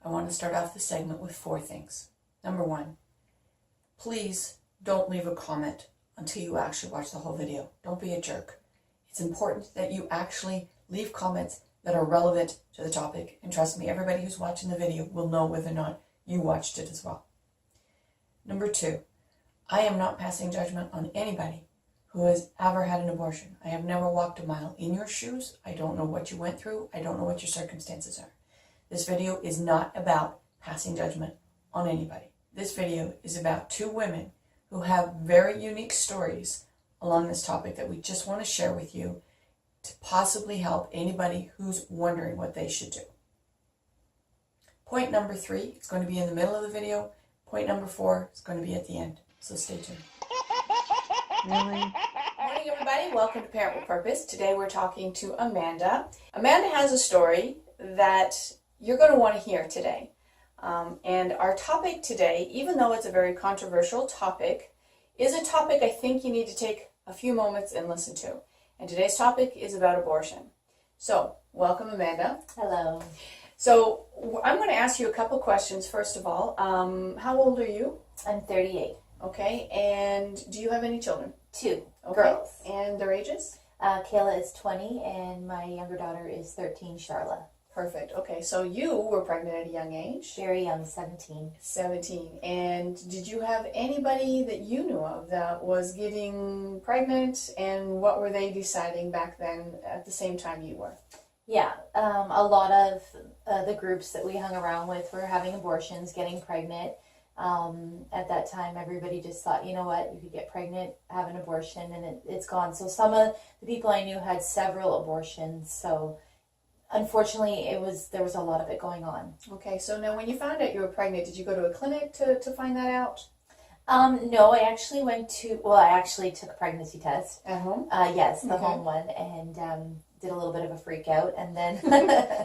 I want to start off the segment with 4 things. Number 1, please don't leave a comment until you actually watch the whole video. Don't be a jerk. It's important that you actually leave comments that are relevant to the topic. And trust me, everybody who's watching the video will know whether or not you watched it as well. Number 2, I am not passing judgment on anybody who has ever had an abortion. I have never walked a mile in your shoes. I don't know what you went through. I don't know what your circumstances are. This video is not about passing judgment on anybody. This video is about 2 women who have very unique stories along this topic that we just want to share with you to possibly help anybody who's wondering what they should do. Point number 3 is going to be in the middle of the video. Point number 4 is going to be at the end. So stay tuned. Really? Morning, everybody. Welcome to Parent with Purpose. Today we're talking to Amanda. Amanda has a story that you're going to want to hear today. And our topic today, even though it's a very controversial topic, is a topic I think you need to take a few moments and listen to. And today's topic is about abortion. So, welcome, Amanda. Hello. So, I'm going to ask you a couple questions, first of all. How old are you? I'm 38. Okay, and do you have any children? 2 Okay. girls. And their ages? Kayla is 20 and my younger daughter is 13, Charla. Perfect. Okay, so you were pregnant at a young age? Very young, 17. 17. And did you have anybody that you knew of that was getting pregnant, and what were they deciding back then at the same time you were? Yeah, a lot of the groups that we hung around with were having abortions, getting pregnant. At that time, everybody just thought, you know what, you could get pregnant, have an abortion, and it's gone. So some of the people I knew had several abortions, so unfortunately, there was a lot of it going on. Okay, so now when you found out you were pregnant, did you go to a clinic to find that out? No, I actually took a pregnancy test. At home? Yes, the Okay. home one, and did a little bit of a freak out, and then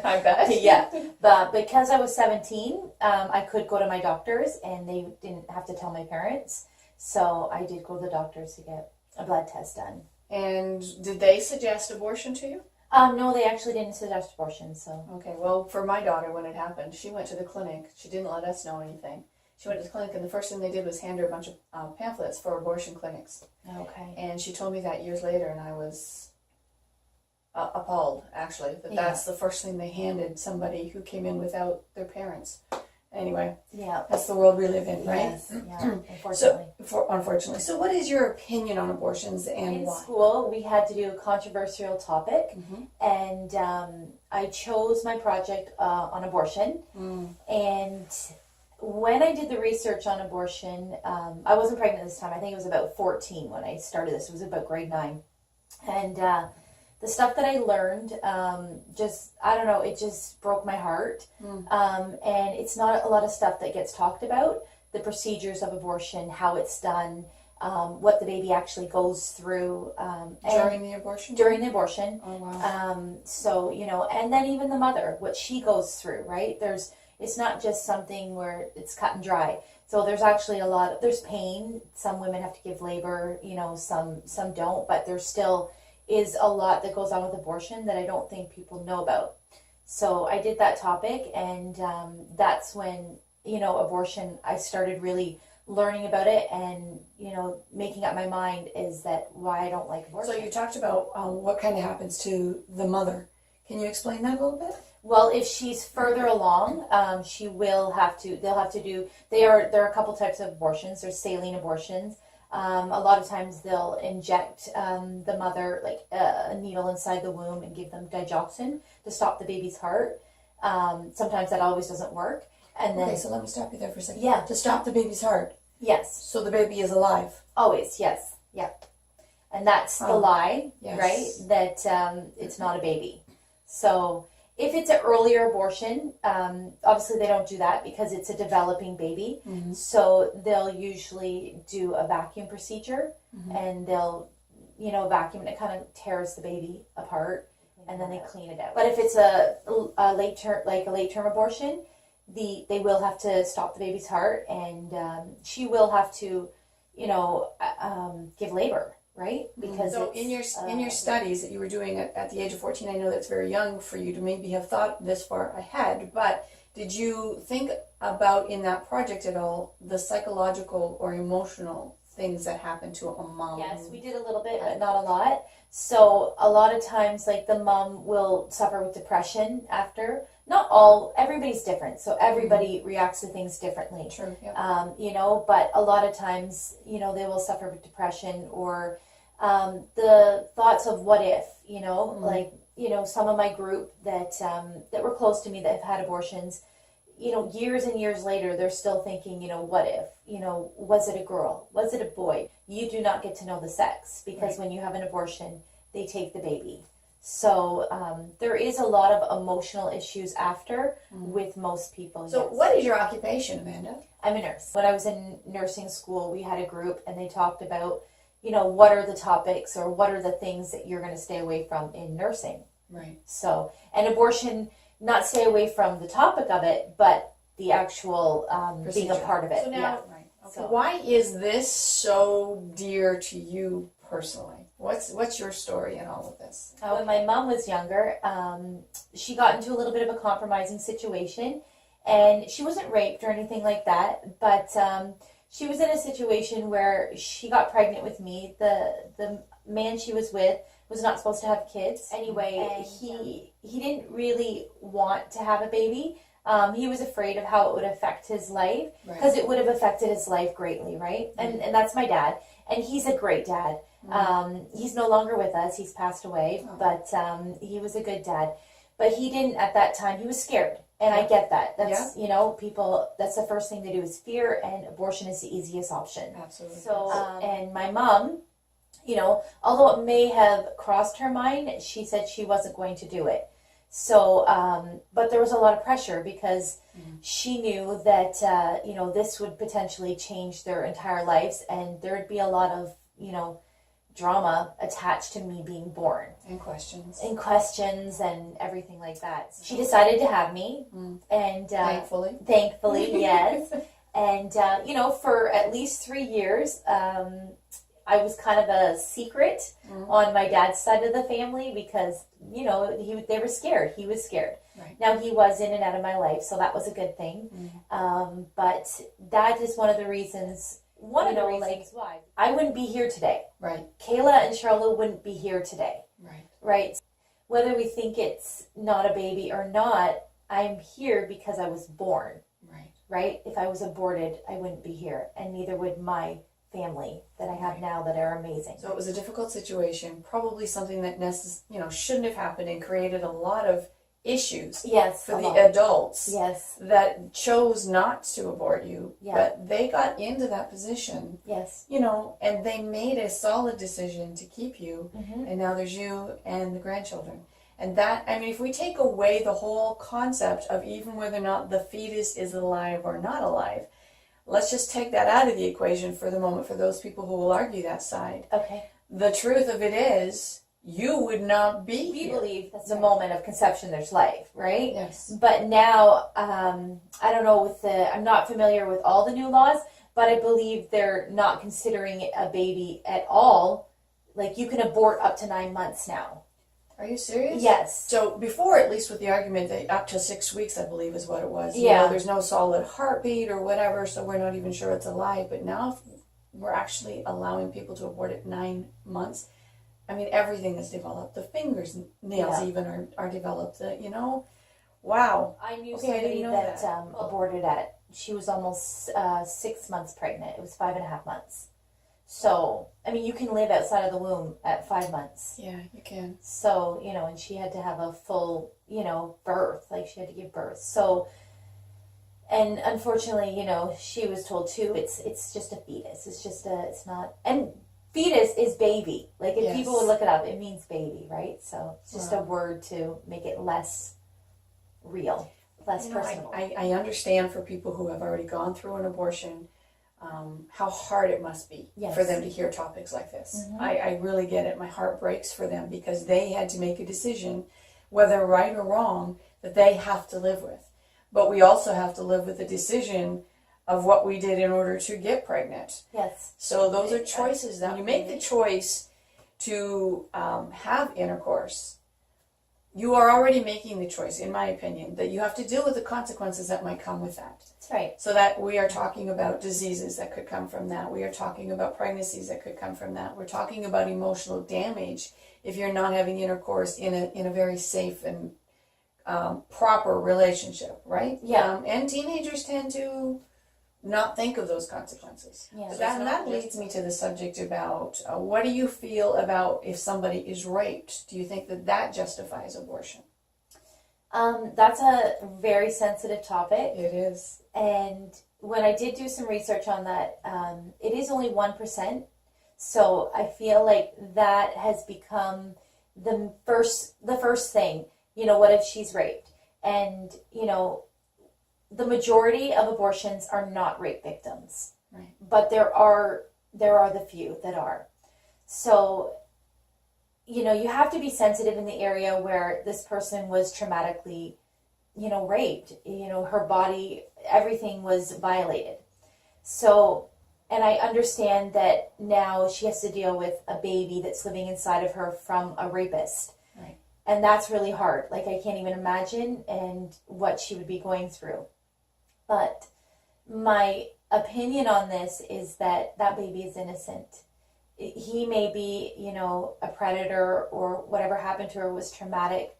I bet. yeah, but because I was 17, I could go to my doctors, and they didn't have to tell my parents, so I did go to the doctors to get a blood test done. And did they suggest abortion to you? No, they actually didn't suggest abortion, so. Okay, well, for my daughter, when it happened, she went to the clinic. She didn't let us know anything. She went to the clinic, and the first thing they did was hand her a bunch of pamphlets for abortion clinics. Okay. And she told me that years later, and I was appalled, actually, that that's the first thing they handed somebody who came in without their parents. Anyway, Yeah. that's the world we live in, right? Yes, yeah, unfortunately. Unfortunately. So what is your opinion on abortions and In why? school, we had to do a controversial topic, and I chose my project on abortion. And when I did the research on abortion, I wasn't pregnant this time. I think it was about 14 when I started this. It was about grade 9. And the stuff that I learned, I don't know, it just broke my heart. And it's not a lot of stuff that gets talked about. The procedures of abortion, how it's done, what the baby actually goes through. During the abortion? During the abortion. Oh, wow. So, and then even the mother, what she goes through, right? It's not just something where it's cut and dry. So there's actually there's pain. Some women have to give labor, some don't, but there still is a lot that goes on with abortion that I don't think people know about. So I did that topic, and that's when, abortion, I started really learning about it and, making up my mind is that why I don't like abortion. So you talked about what kind of happens to the mother. Can you explain that a little bit? Well, if she's further along, they'll have to do, there are a couple types of abortions. There's saline abortions. A lot of times they'll inject the mother, like a needle inside the womb, and give them digoxin to stop the baby's heart. Sometimes that always doesn't work. And then, okay, so let me stop you there for a second. Yeah. To stop the baby's heart. Yes. So the baby is alive. Always, yes. Yeah. And that's the lie, yes. right? That it's not a baby. So if it's an earlier abortion, obviously they don't do that because it's a developing baby. So they'll usually do a vacuum procedure, and they'll, vacuum, and it kind of tears the baby apart, and then they clean it out. But if it's a late term abortion, they will have to stop the baby's heart, and she will have to, give labor. Right? Because so in your studies that you were doing at the age of 14, I know that's very young for you to maybe have thought this far ahead, but Did you think about in that project at all the psychological or emotional things that happen to a mom? Yes, we did a little bit, but not a lot. So a lot of times, like the mom will suffer with depression after. Not all, everybody's different. So everybody reacts to things differently. True. Yeah. But a lot of times, they will suffer with depression or the thoughts of what if, like, some of my group that were close to me that have had abortions, years and years later, they're still thinking, what if, was it a girl? Was it a boy? You do not get to know the sex because when you have an abortion, they take the baby. So there is a lot of emotional issues after with most people. So what is your occupation, Amanda? I'm a nurse. When I was in nursing school, we had a group and they talked about, what are the topics or what are the things that you're going to stay away from in nursing. Right. So, and abortion, not stay away from the topic of it, but the actual being a part of it. So now, yeah. right. Okay. So why is this so dear to you personally? What's your story in all of this? When my mom was younger, she got into a little bit of a compromising situation, and she wasn't raped or anything like that, but she was in a situation where she got pregnant with me. The man she was with was not supposed to have kids anyway. And he didn't really want to have a baby. He was afraid of how it would affect his life because it would have affected his life greatly, right? And that's my dad, and he's a great dad. He's no longer with us. He's passed away, but he was a good dad. But he didn't at that time. He was scared, and I get that. That's people. That's the first thing they do is fear, and abortion is the easiest option. Absolutely. So, and my mom, although it may have crossed her mind, she said she wasn't going to do it. So, but there was a lot of pressure because she knew that, this would potentially change their entire lives and there would be a lot of, drama attached to me being born. And questions. And everything like that. She decided to have me. And Thankfully, yes. And, for at least 3 years, I was kind of a secret on my dad's side of the family because, they were scared. He was scared. Right. Now, he was in and out of my life, so that was a good thing. But that is one of the reasons, why I wouldn't be here today. Right. Kayla and Charlotte wouldn't be here today. Right. Right. Whether we think it's not a baby or not, I'm here because I was born. Right. Right? If I was aborted, I wouldn't be here, and neither would my family that I have now that are amazing. So it was a difficult situation, probably something that shouldn't have happened and created a lot of issues for the adults that chose not to abort you, but they got into that position, and they made a solid decision to keep you, and now there's you and the grandchildren. And that, if we take away the whole concept of even whether or not the fetus is alive or not alive, let's just take that out of the equation for the moment for those people who will argue that side. Okay. The truth of it is, you would not be We here. believe that's the moment of conception, there's life, right? Yes. But now, I don't know I'm not familiar with all the new laws, but I believe they're not considering it a baby at all. Like, you can abort up to 9 months now. Are you serious? Yes. So before, at least with the argument that up to 6 weeks, I believe is what it was. There's no solid heartbeat or whatever, so we're not even sure it's alive. But now we're actually allowing people to abort at 9 months. Everything is developed. The fingers, nails even are developed. Wow. I knew Okay, I somebody didn't know that, that. aborted she was almost 6 months pregnant. It was 5.5 months. So, you can live outside of the womb at 5 months. Yeah, you can. So, and she had to have a full, birth. Like, she had to give birth. So, and unfortunately, she was told too, it's just a fetus. It's not, and fetus is baby. Like, if people would look it up, it means baby, right? So, it's just a word to make it less real, less personal. I understand for people who have already gone through an abortion, how hard it must be for them to hear topics like this. I really get it. My heart breaks for them because they had to make a decision, whether right or wrong, that they have to live with. But we also have to live with the decision of what we did in order to get pregnant. Yes. So those are choices. That when you make the choice to have intercourse, you are already making the choice, in my opinion, that you have to deal with the consequences that might come with that. That's right. So that we are talking about diseases that could come from that. We are talking about pregnancies that could come from that. We're talking about emotional damage if you're not having intercourse in a very safe and proper relationship, right? Yeah. And teenagers tend to not think of those consequences. Yeah. But that leads me to the subject about what do you feel about if somebody is raped? Do you think that justifies abortion? That's a very sensitive topic. It is. And when I did do some research on that, it is only 1%. So I feel like that has become the first thing. You know, what if she's raped? And, you know, the majority of abortions are not rape victims. Right. But there are the few that are. So, you know, you have to be sensitive in the area where this person was traumatically, you know, raped. You know, her body, everything was violated. So, and I understand that now she has to deal with a baby that's living inside of her from a rapist. Right. And that's really hard. Like, I can't even imagine and what she would be going through. But my opinion on this is that that baby is innocent. He may be, you know, a predator, or whatever happened to her was traumatic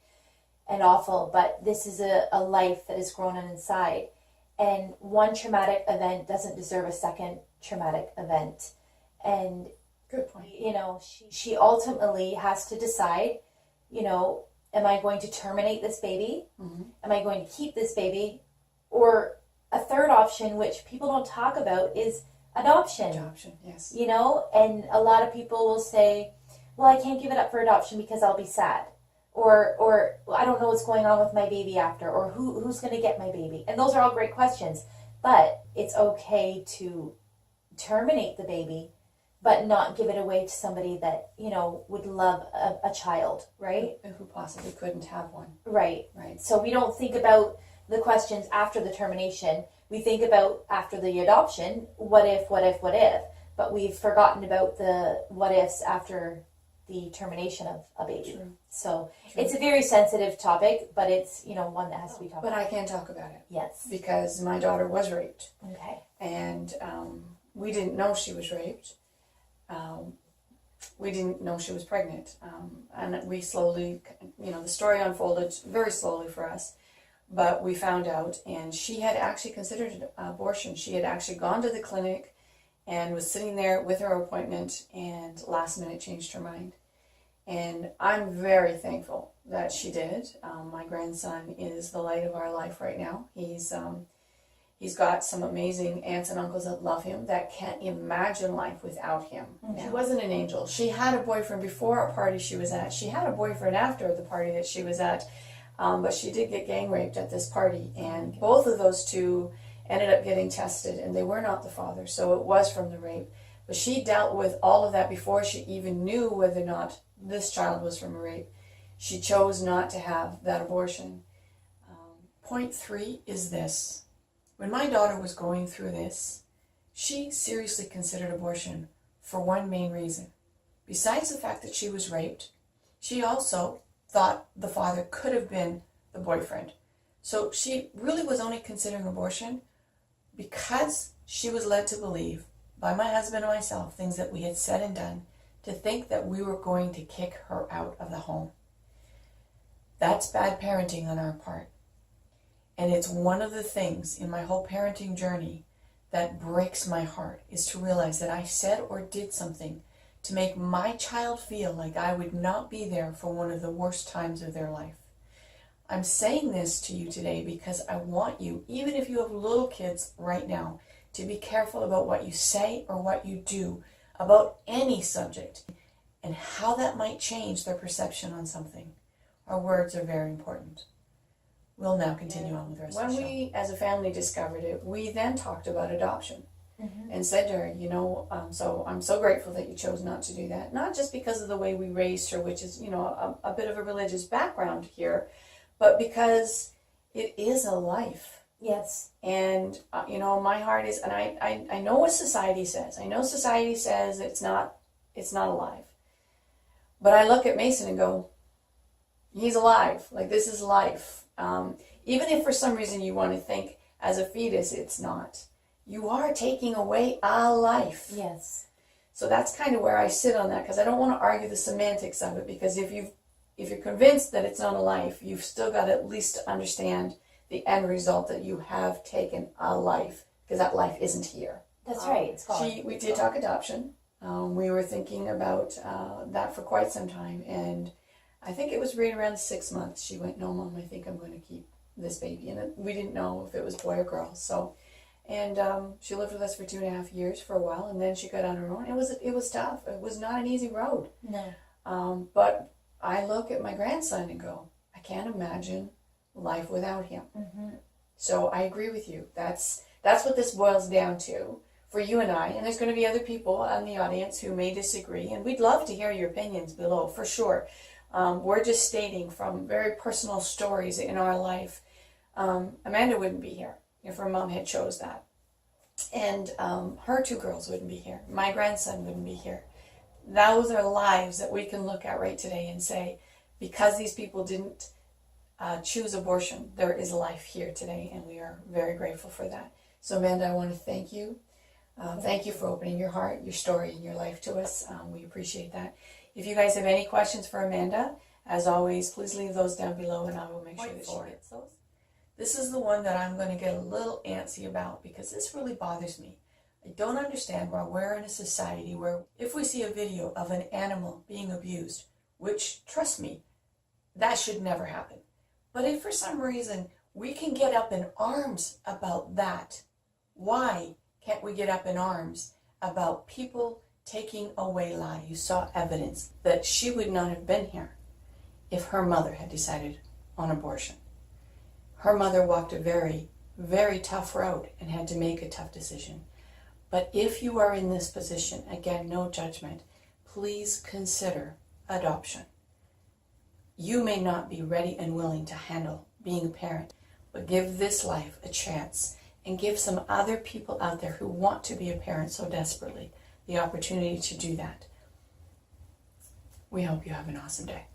and awful, but this is a life that has grown on inside. And one traumatic event doesn't deserve a second traumatic event. And, good point. You know, she ultimately has to decide, you know, am I going to terminate this baby? Mm-hmm. Am I going to keep this baby? Or a third option, which people don't talk about, is adoption. Adoption, yes. You know, and a lot of people will say, well, I can't give it up for adoption because I'll be sad. Or I don't know what's going on with my baby after, or who's going to get my baby. And those are all great questions. But it's okay to terminate the baby, but not give it away to somebody that, you know, would love a child, right? And who possibly couldn't have one. Right. Right. So we don't think about the questions after the termination. We think about after the adoption, what if, but we've forgotten about the what ifs after the termination of a baby. True. So True. It's a very sensitive topic, but it's, you know, one that has to be talked But about. I can talk about it. Yes. Because my daughter was raped. Okay. And we didn't know she was raped. We didn't know she was pregnant. And we slowly, you know, the story unfolded very slowly for us. But we found out, and she had actually considered an abortion. She had actually gone to the clinic and was sitting there with her appointment, and last minute changed her mind. And I'm very thankful that she did. My grandson is the light of our life right now. He's got some amazing aunts and uncles that love him, that can't imagine life without him. Mm-hmm. She wasn't an angel. She had a boyfriend before a party she was at. She had a boyfriend after the party that she was at. But she did get gang raped at this party, and both of those two ended up getting tested, and they were not the father, so it was from the rape. But she dealt with all of that before she even knew whether or not this child was from a rape. She chose not to have that abortion. Point 3 is this. When my daughter was going through this, she seriously considered abortion for one main reason. Besides the fact that she was raped, she also thought the father could have been the boyfriend. So she really was only considering abortion because she was led to believe, by my husband and myself, things that we had said and done, to think that we were going to kick her out of the home. That's bad parenting on our part. And it's one of the things in my whole parenting journey that breaks my heart, is to realize that I said or did something to make my child feel like I would not be there for one of the worst times of their life. I'm saying this to you today because I want you, even if you have little kids right now, to be careful about what you say or what you do about any subject and how that might change their perception on something. Our words are very important. We'll now continue on with the rest of the show. When we, as a family, discovered it, we then talked about adoption. Mm-hmm. And said to her, you know, so I'm so grateful that you chose not to do that. Not just because of the way we raised her, which is, you know, a bit of a religious background here, but because it is a life. Yes. And, you know, my heart is, and I know what society says. I know society says it's not alive. But I look at Mason and go, He's alive. Like, this is life. Even if for some reason you want to think as a fetus it's not, you are taking away a life. Yes. So that's kind of where I sit on that, because I don't want to argue the semantics of it, because if you're convinced that it's not a life, you've still got to at least understand the end result, that you have taken a life, because that life isn't here. That's right. It's gone. We did talk adoption. We were thinking about that for quite some time, and I think it was right around 6 months. She went, "No, Mom, I think I'm going to keep this baby," and we didn't know if it was boy or girl. So, and she lived with us for 2.5 years for a while, and then she got on her own. It was tough. It was not an easy road. No. But I look at my grandson and go, I can't imagine life without him. Mm-hmm. So I agree with you. That's what this boils down to for you and I. And there's going to be other people in the audience who may disagree, and we'd love to hear your opinions below, for sure. We're just stating from very personal stories in our life. Amanda wouldn't be here if her mom had chose that. And her 2 girls wouldn't be here. My grandson wouldn't be here. Those are lives that we can look at right today and say, because these people didn't choose abortion, there is life here today, and we are very grateful for that. So Amanda, I want to thank you. Thank you for opening your heart, your story, and your life to us. We appreciate that. If you guys have any questions for Amanda, as always, please leave those down below, and I will make sure that she gets those. This is the one that I'm going to get a little antsy about, because this really bothers me. I don't understand why we're in a society where if we see a video of an animal being abused, which, trust me, that should never happen. But if for some reason we can get up in arms about that, why can't we get up in arms about people taking away lives? You saw evidence that she would not have been here if her mother had decided on abortion. Her mother walked a very, very tough road and had to make a tough decision. But if you are in this position, again, no judgment, please consider adoption. You may not be ready and willing to handle being a parent, but give this life a chance, and give some other people out there who want to be a parent so desperately the opportunity to do that. We hope you have an awesome day.